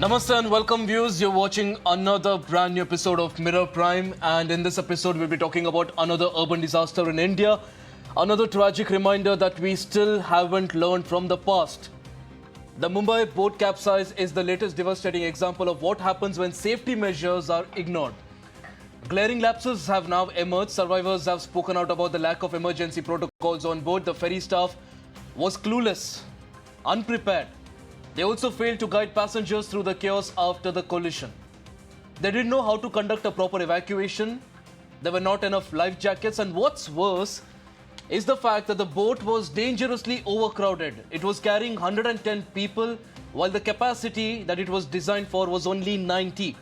Namaste and welcome viewers. You're watching another brand new episode of Mirror Prime, and in this episode we'll be talking about another urban disaster in India, another tragic reminder that we still haven't learned from the past. The Mumbai boat capsize is the latest devastating example of what happens when safety measures are ignored. Glaring lapses have now emerged. Survivors have spoken out about the lack of emergency protocols on board. The ferry staff was clueless, unprepared. They also failed to guide passengers through the chaos after the collision. They didn't know how to conduct a proper evacuation. There were not enough life jackets, and what's worse is the fact that the boat was dangerously overcrowded. It was carrying 110 people while the capacity that it was designed for was only 90.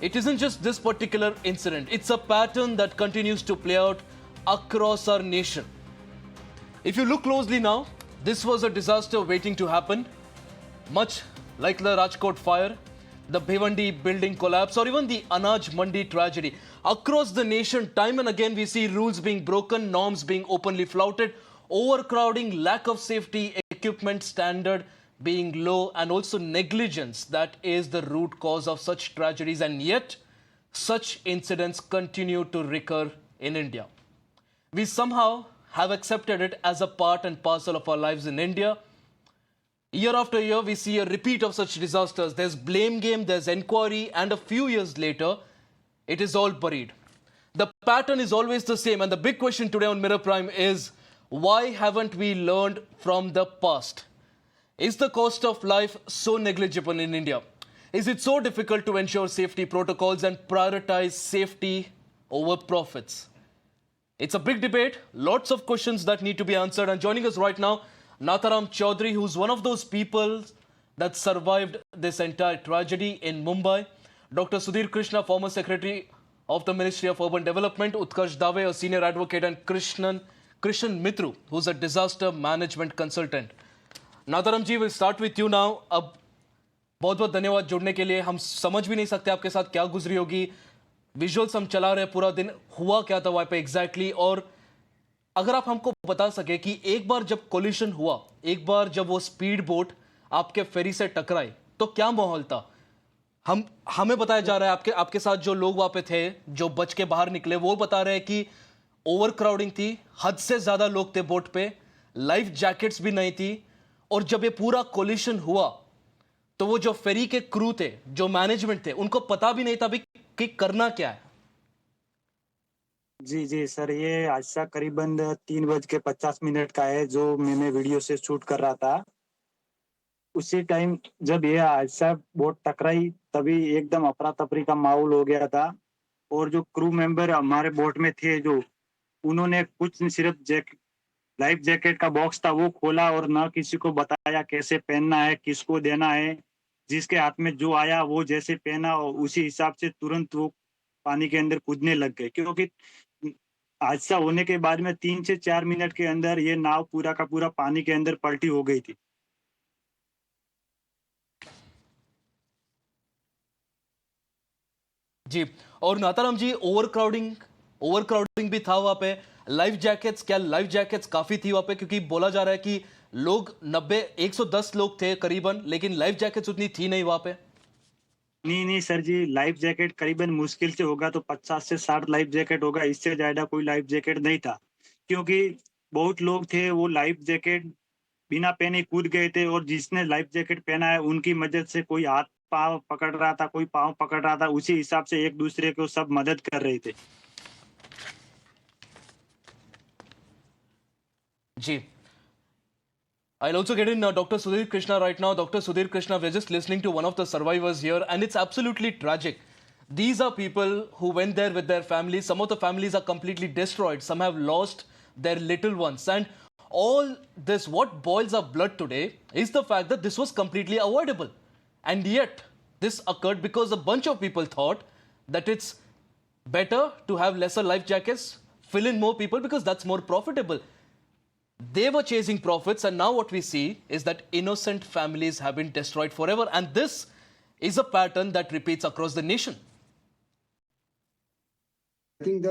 It isn't just this particular incident. It's a pattern that continues to play out across our nation. If you look closely now, this was a disaster waiting to happen, much like the Rajkot fire, the Bhiwandi building collapse, or even the Anaj Mandi tragedy. Across the nation, time and again, we see rules being broken, norms being openly flouted, overcrowding, lack of safety equipment standard being low, and also negligence that is the root cause of such tragedies. And yet, such incidents continue to recur in India. We somehow have accepted it as a part and parcel of our lives in India. Year after year, we see a repeat of such disasters. There's blame game, there's inquiry, and a few years later, it is all buried. The pattern is always the same, and the big question today on Mirror Prime is, why haven't we learned from the past? Is the cost of life so negligible in India? Is it so difficult to ensure safety protocols and prioritize safety over profits? It's a big debate, lots of questions that need to be answered. And joining us right now, Natharam Chaudhary, who's one of those people that survived this entire tragedy in Mumbai. Dr. Sudhir Krishna, former Secretary of the Ministry of Urban Development. Utkarsh Dave, a senior advocate. And Krishnan Mitru, who's a disaster management consultant. Natharam ji, we'll start with you now. अब बहुत बहुत धन्यवाद जुड़ने के लिए. हम समझ भी नहीं सकते आपके साथ क्या गुजरी होगी. विजुअल्स हम चला रहे पूरा दिन, हुआ क्या था वहाँ पे एग्जैक्टली. और अगर आप हमको बता सके कि एक बार जब कोलिशन हुआ, एक बार जब वो स्पीड बोट आपके फेरी से टकराई, तो क्या माहौल था? हमें बताया जा रहा है, आपके साथ जो लोग वहाँ पे थे, जो बच के बाहर निकले, वो बता रहे हैं कि ओवर क्राउडिंग थी, हद से ज्यादा लोग थे बोट पे, लाइफ जैकेट्स भी नहीं थी. और जब ये पूरा कोलिशन हुआ, तो वो जो फेरी के क्रू थे, जो मैनेजमेंट थे, उनको पता भी नहीं था कि करना क्या है. जी सर, ये हादसा करीबन 3:50 का है, जो मैंने वीडियो से शूट कर रहा था. उसी टाइम जब ये हादसा बोट टकराई, तभी एकदम अफरा तफरी का माहौल हो गया था. और जो क्रू मेंबर हमारे बोट में थे, जो उन्होंने कुछ सिर्फ लाइफ जैकेट का बॉक्स था वो खोला और ना किसी को बताया कैसे पहनना है, किसको देना है. जिसके हाथ में जो आया वो जैसे पहना, और उसी हिसाब से तुरंत वो पानी के अंदर कूदने लग गए. क्योंकि हादसा होने के बाद में 3 से 4 मिनट के अंदर ये नाव पूरा का पूरा पानी के अंदर पलटी हो गई थी. जी. और नाथाराम जी, ओवरक्राउडिंग भी था वहां पे. लाइफ जैकेट्स काफी थी वहां पे, क्योंकि बोला जा रहा है कि लोग 110 लोग थे करीबन, लेकिन लाइफ जैकेट्स उतनी थी नहीं वहां पे. नहीं सर जी, लाइफ जैकेट करीबन मुश्किल से होगा तो 50 से 60 लाइफ जैकेट होगा. इससे ज्यादा कोई लाइफ जैकेट नहीं था, क्योंकि बहुत लोग थे वो लाइफ जैकेट बिना पहने कूद गए थे. और जिसने लाइफ जैकेट पहना है उनकी मदद से कोई हाथ पाँव पकड़ रहा था, कोई पाँव पकड़ रहा था. उसी हिसाब से एक दूसरे को सब मदद कर रहे थे. जी. I'll also get in Dr. Sudhir Krishna right now. Dr. Sudhir Krishna, we're just listening to one of the survivors here, and it's absolutely tragic. These are people who went there with their families. Some of the families are completely destroyed. Some have lost their little ones. And all this, what boils our blood today is the fact that this was completely avoidable. And yet, this occurred because a bunch of people thought that it's better to have lesser life jackets, fill in more people because that's more profitable. They were chasing profits, and now what we see is that innocent families have been destroyed forever. And this is a pattern that repeats across the nation. I think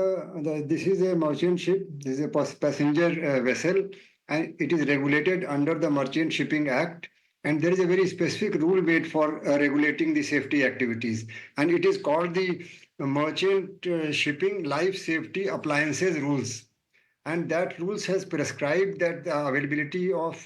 this is a merchant ship, this is a passenger vessel, and it is regulated under the Merchant Shipping Act. and there is a very specific rule made for regulating the safety activities, and it is called the Merchant Shipping Life Safety Appliances Rules. And that rules has prescribed that the availability of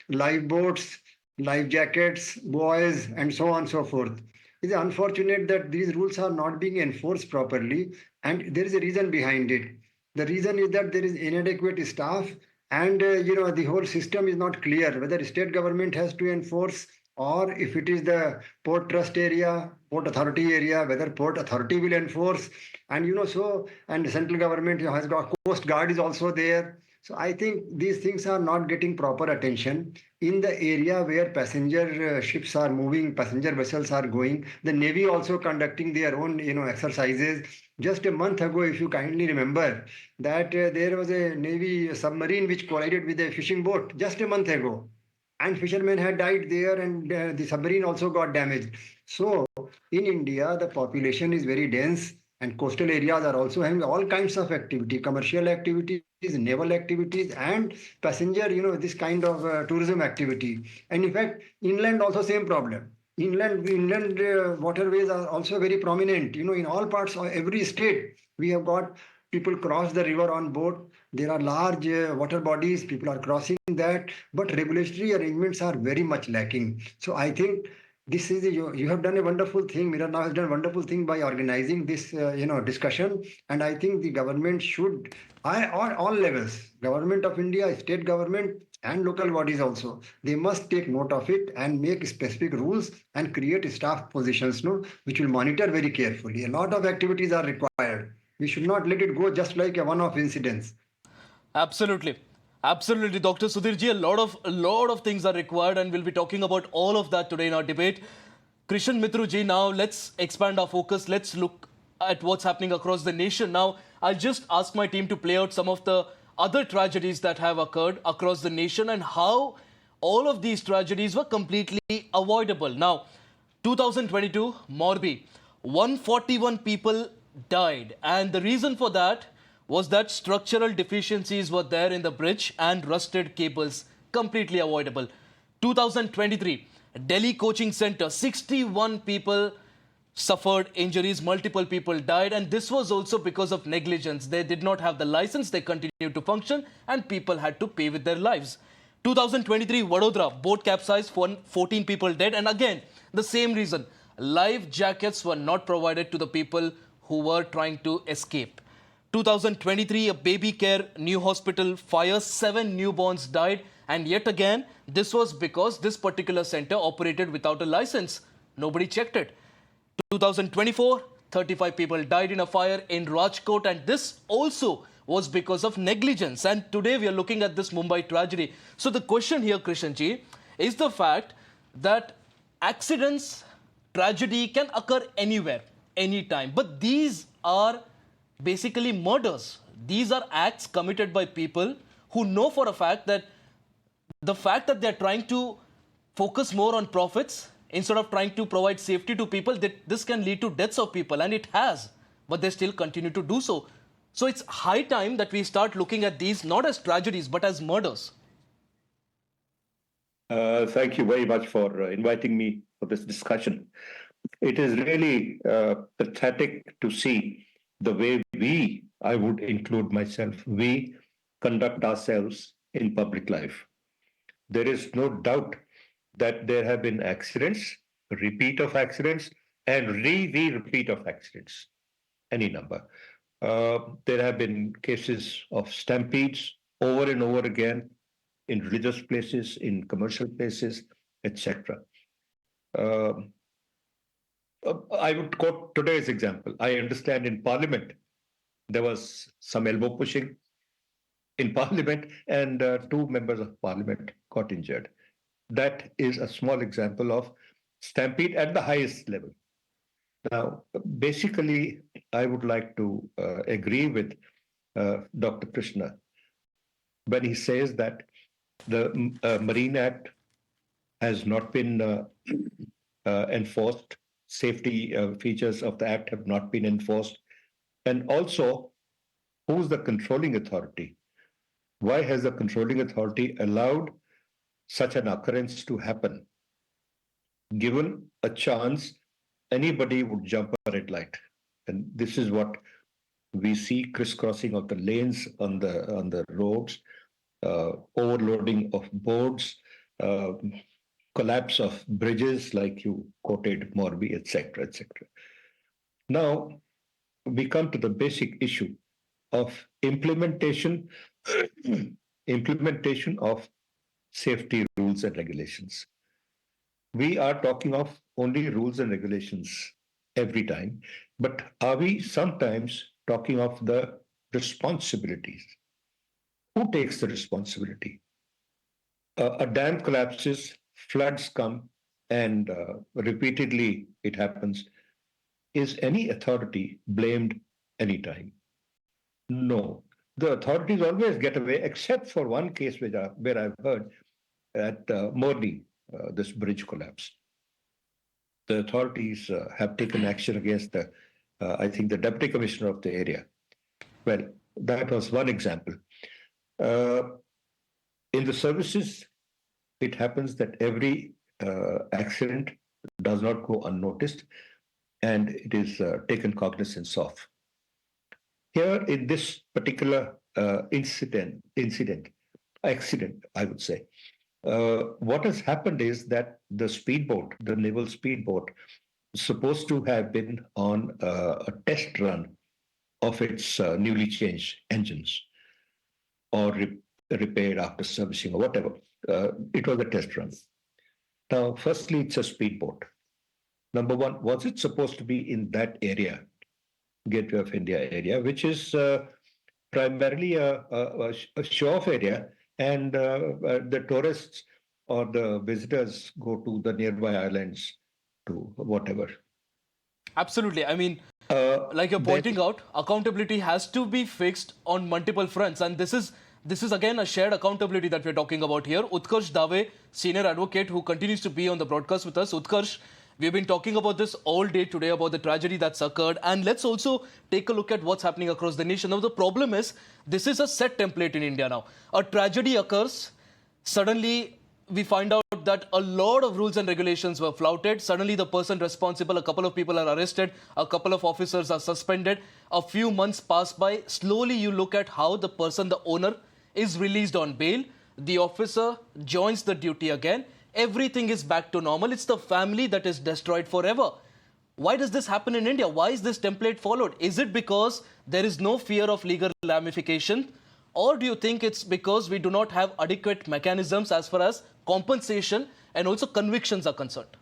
lifeboats, life jackets, buoys, and so on and so forth. It is unfortunate that these rules are not being enforced properly, and there is a reason behind it. The reason is that there is inadequate staff, and the whole system is not clear whether state government has to enforce, or if it is the port trust area, port authority area, whether port authority will enforce. And and the central government has got coast guard is also there. So I think these things are not getting proper attention in the area where passenger ships are moving, passenger vessels are going. The Navy also conducting their own exercises. Just a month ago, if you kindly remember, that there was a Navy submarine which collided with a fishing boat just a month ago, and fishermen had died there, and the submarine also got damaged. So in India, the population is very dense, and coastal areas are also having all kinds of activity, commercial activities, naval activities, and passenger, this kind of tourism activity. And in fact, inland also same problem. Inland waterways are also very prominent. In all parts of every state, we have got people cross the river on boat. There are large water bodies, people are crossing that, but regulatory arrangements are very much lacking. So I think this is you have done a wonderful thing. Mira now has done a wonderful thing by organizing this discussion, and I think the government should, all levels, government of India, state government, and local bodies also, they must take note of it and make specific rules and create staff positions, no, which will monitor very carefully. A lot of activities are required. We should not let it go just like a one-off incidents. Absolutely. Absolutely, Dr. Sudhir ji, a lot of things are required, and we'll be talking about all of that today in our debate. Krishan Mitru ji, now let's expand our focus. Let's look at what's happening across the nation. Now, I'll just ask my team to play out some of the other tragedies that have occurred across the nation and how all of these tragedies were completely avoidable. Now, 2022, Morbi, 141 people died, and the reason for that was that structural deficiencies were there in the bridge and rusted cables, completely avoidable. 2023, Delhi Coaching Center, 61 people suffered injuries, multiple people died, and this was also because of negligence. They did not have the license, they continued to function, and people had to pay with their lives. 2023, Vadodara, boat capsized, 14 people dead, and again, the same reason. Life jackets were not provided to the people who were trying to escape. 2023, a baby care new hospital fire, 7 newborns died, and yet again, this was because this particular center operated without a license. Nobody checked it. 2024, 35 people died in a fire in Rajkot, and this also was because of negligence. And today we are looking at this Mumbai tragedy. So the question here, Krishanji, is the fact that accidents, tragedy can occur anywhere, anytime. But these are basically murders. These are acts committed by people who know for a fact that they're trying to focus more on profits instead of trying to provide safety to people, that this can lead to deaths of people, and it has, but they still continue to do so. So it's high time that we start looking at these not as tragedies but as murders. Thank you very much for inviting me for this discussion. It is really pathetic to see the way I would include myself, we conduct ourselves in public life. There is no doubt that there have been accidents, repeat of accidents, and repeat of accidents, any number. There have been cases of stampedes over and over again in religious places, in commercial places, etc. I would quote today's example. I understand in Parliament, there was some elbow pushing in Parliament, and 2 members of Parliament got injured. That is a small example of stampede at the highest level. Now, basically, I would like to agree with Dr. Krishna when he says that the Marine Act has not been enforced. Safety features of the Act have not been enforced. And also, who's the controlling authority? Why has the controlling authority allowed such an occurrence to happen? given a chance, anybody would jump a red light. And this is what we see: crisscrossing of the lanes on the roads, overloading of boards, uh, collapse of bridges, like you quoted Morbi, etc., etc. Now we come to the basic issue of implementation, implementation of safety rules and regulations. We are talking of only rules and regulations every time, but are we sometimes talking of the responsibilities? Who takes the responsibility? A dam collapses, floods come, and repeatedly it happens. Is any authority blamed anytime? No. The authorities always get away, except for one case where I've heard at Morley, this bridge collapse. The authorities have taken action against I think, the deputy commissioner of the area. Well, that was one example. Uh, in the services, it happens that every accident does not go unnoticed, and it is taken cognizance of. Here, in this particular accident, I would say, what has happened is that the speedboat, the naval speedboat, is supposed to have been on a test run of its newly changed engines, or repaired after servicing or whatever. It was a test run. Now, firstly, it's a speedboat. Number one, was it supposed to be in that area, Gateway of India area, which is primarily a show-off area, and the tourists or the visitors go to the nearby islands to whatever. Absolutely. I mean, like you're then- pointing out, accountability has to be fixed on multiple fronts, and this is again a shared accountability that we're talking about here. Utkarsh Dave, senior advocate who continues to be on the broadcast with us. Utkarsh, we've been talking about this all day today, about the tragedy that's occurred, and let's also take a look at what's happening across the nation. Now, the problem is, this is a set template in India now. A tragedy occurs, suddenly we find out that a lot of rules and regulations were flouted. Suddenly the person responsible, a couple of people are arrested, a couple of officers are suspended. A few months pass by. Slowly you look at how the person, the owner, is released on bail. The officer joins the duty again. Everything is back to normal. It's the family that is destroyed forever. Why does this happen in India? Why is this template followed? Is it because there is no fear of legal ramification? Or do you think it's because we do not have adequate mechanisms as far as compensation and also convictions are concerned?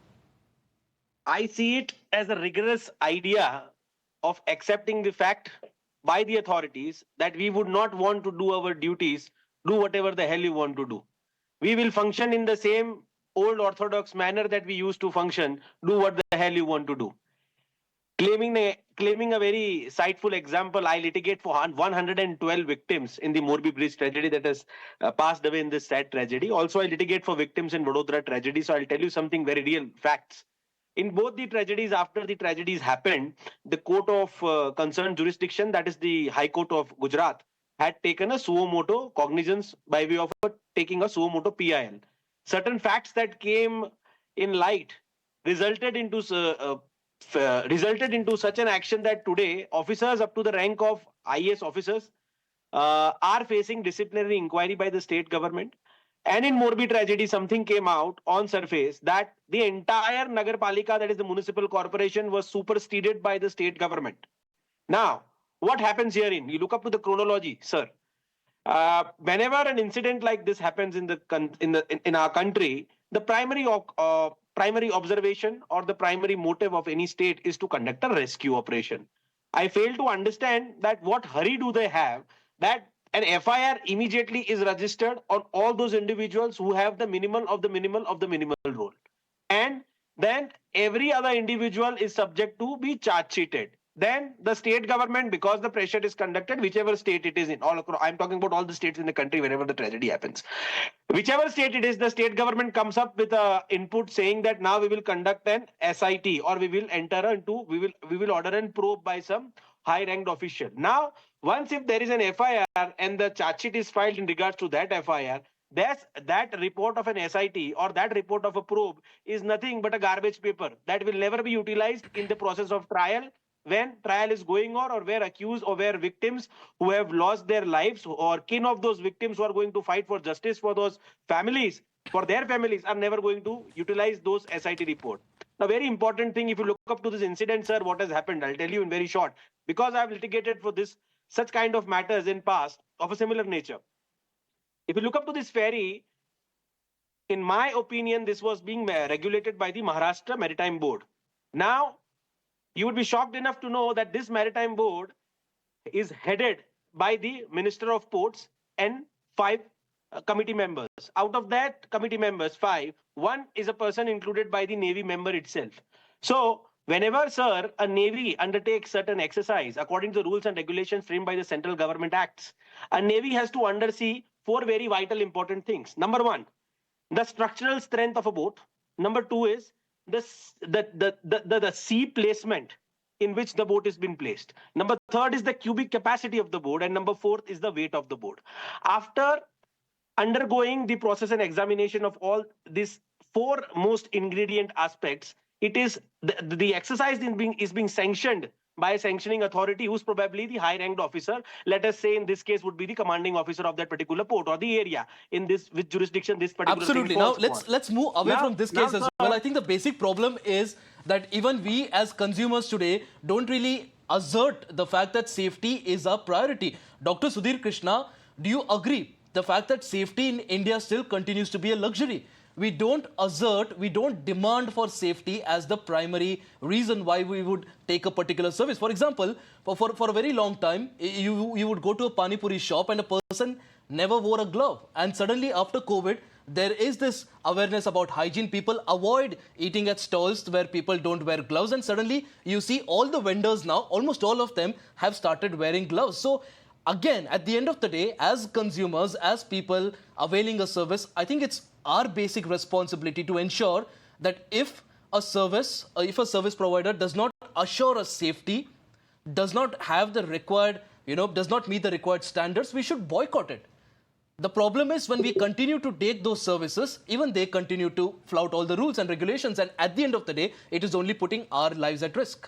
I see it as a rigorous idea of accepting the fact by the authorities that we would not want to do our duties, do whatever the hell you want to do. We will function in the same old orthodox manner that we used to function, do what the hell you want to do. Claiming a very insightful example, I litigate for 112 victims in the Morbi Bridge tragedy that has passed away in this sad tragedy. Also, I litigate for victims in Vadodara tragedy. So I'll tell you something very real facts. In both the tragedies, after the tragedies happened, the court of concerned jurisdiction, that is the High Court of Gujarat, had taken a suo moto cognizance by way of taking a suo moto PIL. Certain facts that came in light resulted into such an action that today officers up to the rank of IAS officers are facing disciplinary inquiry by the state government. And in Morbi tragedy, something came out on surface that the entire Nagar Palika, that is the municipal corporation, was superseded by the state government. Now, what happens herein? You look up to the chronology, sir. Whenever an incident like this happens in our country, the primary observation or the primary motive of any state is to conduct a rescue operation. I fail to understand that what hurry do they have that an FIR immediately is registered on all those individuals who have the minimal of the minimal of the minimal role. And then every other individual is subject to be charge sheeted. Then the state government, because the pressure is conducted, whichever state it is in, I'm talking about all the states in the country wherever the tragedy happens. Whichever state it is, the state government comes up with a input saying that now we will conduct an SIT, or we will order and probe by some high ranked official. Now, once if there is an FIR and the charge sheet is filed in regards to that FIR, that report of an SIT or that report of a probe is nothing but a garbage paper that will never be utilized in the process of trial, when trial is going on, or where accused or where victims who have lost their lives or kin of those victims who are going to fight for justice for those families, for their families, are never going to utilize those SIT report. Now, very important thing, if you look up to this incident, sir, what has happened, I'll tell you in very short, because I've litigated for this such kind of matters in past of a similar nature. If you look up to this ferry, in my opinion, this was being regulated by the Maharashtra Maritime Board. Now, you would be shocked enough to know that this Maritime Board is headed by the Minister of Ports and 5 committee members. Out of that committee members, 5, one is a person included by the Navy member itself. So, whenever, sir, a Navy undertakes certain exercise according to the rules and regulations framed by the Central Government Acts, a Navy has to undersee 4 very vital important things. Number 1, the structural strength of a boat. Number 2 is the sea placement in which the boat is being placed. Number 3 is the cubic capacity of the boat, and number 4 is the weight of the boat. After undergoing the process and examination of all these 4 most ingredient aspects, it is the exercise is being sanctioned by a sanctioning authority who's probably the high-ranked officer. Let us say in this case would be the commanding officer of that particular port or the area in this which jurisdiction this particular Absolutely. thing Now falls let's move away from this case as well. I think the basic problem is that even we as consumers today don't really assert the fact that safety is a priority. Dr. Sudhir, Krishna, do you agree the fact that safety in India still continues to be a luxury? We don't assert, we don't demand for safety as the primary reason why we would take a particular service. For example, for a very long time, you would go to a Pani Puri shop and a person never wore a glove. And suddenly after COVID, there is this awareness about hygiene. People avoid eating at stalls where people don't wear gloves. And suddenly you see all the vendors now, almost all of them have started wearing gloves. So again, at the end of the day, as consumers, as people availing a service, I think it's our basic responsibility to ensure that if a service provider does not assure us safety, does not have the required, does not meet the required standards, we should boycott it. The problem is when we continue to take those services, even they continue to flout all the rules and regulations. And at the end of the day, it is only putting our lives at risk.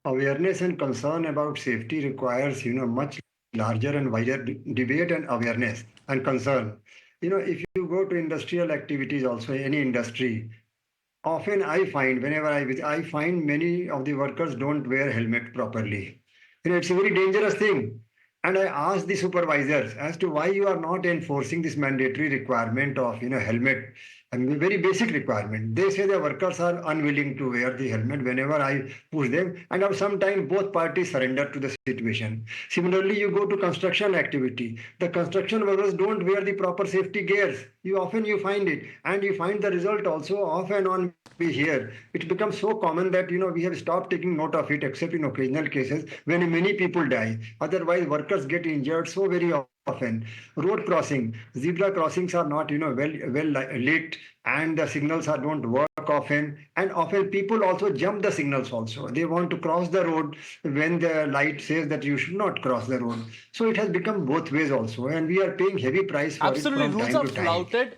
Awareness and concern about safety requires, much larger and wider debate and awareness and concern. If you go to industrial activities, also any industry, often I find, whenever I find many of the workers don't wear helmet properly. It's a very dangerous thing. And I asked the supervisors as to why you are not enforcing this mandatory requirement of, helmet, and very basic requirement. They say the workers are unwilling to wear the helmet whenever I push them. And after some time, both parties surrender to the situation. Similarly, you go to construction activity. The construction workers don't wear the proper safety gears. You find it. And you find the result also off and on here. It becomes so common that, we have stopped taking note of it, except in occasional cases when many people die. Otherwise, workers get injured so very often. Road crossing, zebra crossings are not, well lit, and the signals don't work often. And often people also jump the signals also. They want to cross the road when the light says that you should not cross the road. So it has become both ways also. And we are paying heavy price for Absolutely, it from rules time are to time. flouted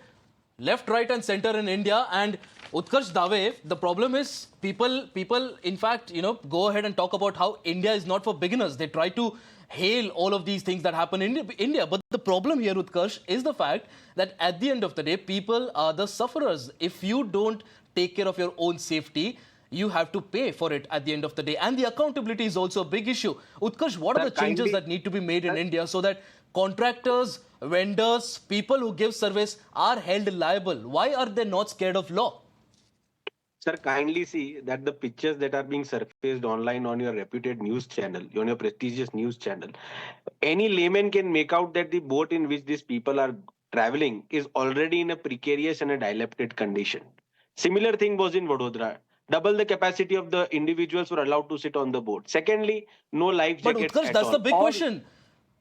left, right and center in India. And Utkarsh Dave, the problem is people in fact, go ahead and talk about how India is not for beginners. They try to hail all of these things that happen in India. But the problem here, Utkarsh, is the fact that at the end of the day, people are the sufferers. If you don't take care of your own safety, you have to pay for it at the end of the day. And the accountability is also a big issue. Utkarsh, what are the changes that need to be made in India so that contractors, vendors, people who give service are held liable? Why are they not scared of law? Sir, kindly see that the pictures that are being surfaced online on your reputed news channel, on your prestigious news channel, any layman can make out that the boat in which these people are traveling is already in a precarious and a dilapidated condition. Similar thing was in Vadodara. Double the capacity of the individuals were allowed to sit on the boat. Secondly, no life jackets But Utkarsh, at that's all. the big question.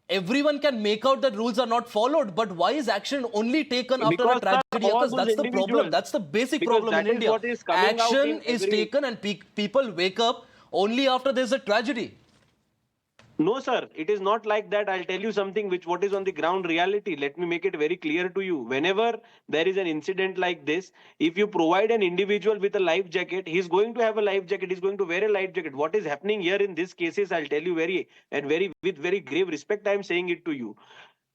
Everyone can make out that rules are not followed, but why is action only taken after a tragedy occurs? That's the problem. That's the basic problem in India. Action is taken and people wake up only after there's a tragedy. No, sir, it is not like that. I'll tell you something which what is on the ground reality. Let me make it very clear to you. Whenever there is an incident like this, if you provide an individual with a life jacket, he's going to have a life jacket, he's going to wear a life jacket. What is happening here in this cases, I'll tell you very with very grave respect, I'm saying it to you.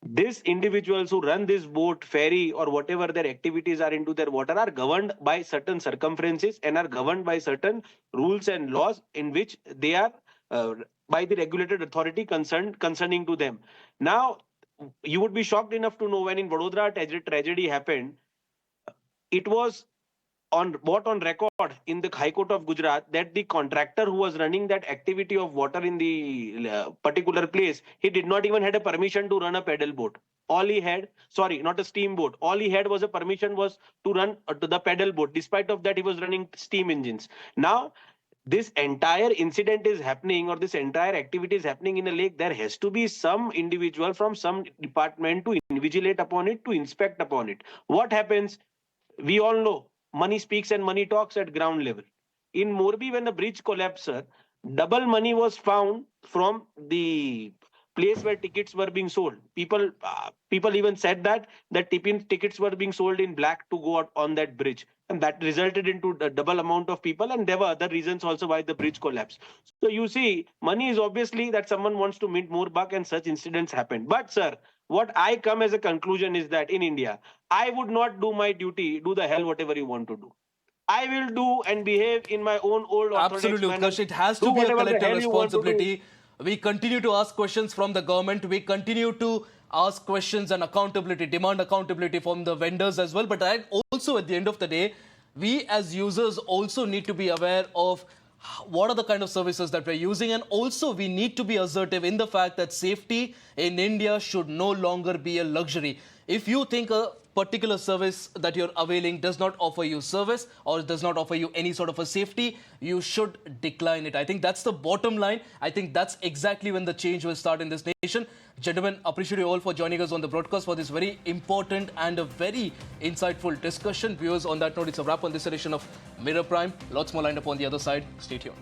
These individuals who run this boat, ferry, or whatever their activities are into their water are governed by certain circumferences and are governed by certain rules and laws in which they are uh, by the regulated authority concerning to them. Now, you would be shocked enough to know when in Vadodara tragedy happened, it was on record in the High Court of Gujarat that the contractor who was running that activity of water in the particular place, he did not even had a permission to run a pedal boat. All he had, sorry, not a steamboat. All he had was a permission was to run to the pedal boat. Despite of that, he was running steam engines. Now, this entire incident is happening or this entire activity is happening in a lake, there has to be some individual from some department to invigilate upon it, to inspect upon it. What happens? We all know money speaks and money talks at ground level. In Morbi, when the bridge collapsed, sir, double money was found from the place where tickets were being sold. People even said that tickets were being sold in black to go out on that bridge, and that resulted into the double amount of people. And there were other reasons also why the bridge collapsed. So you see, money is obviously that someone wants to mint more buck, and such incidents happen. But sir, what I come as a conclusion is that in India, I would not do my duty. Do the hell whatever you want to do. I will do and behave in my own old orthodox Absolutely, manner. Utkarsh. It has Do to be a whatever the collective hell you want to do. responsibility. We continue to ask questions from the government. We continue to ask questions and accountability, demand accountability from the vendors as well. But also, at the end of the day, we as users also need to be aware of what are the kind of services that we're using, and also we need to be assertive in the fact that safety in India should no longer be a luxury. If you think a particular service that you're availing does not offer you service or does not offer you any sort of a safety, you should decline it. I think that's the bottom line. I think that's exactly when the change will start in this nation. Gentlemen, appreciate you all for joining us on the broadcast for this very important and a very insightful discussion. Viewers, on that note, it's a wrap on this edition of Mirror Prime. Lots more lined up on the other side. Stay tuned.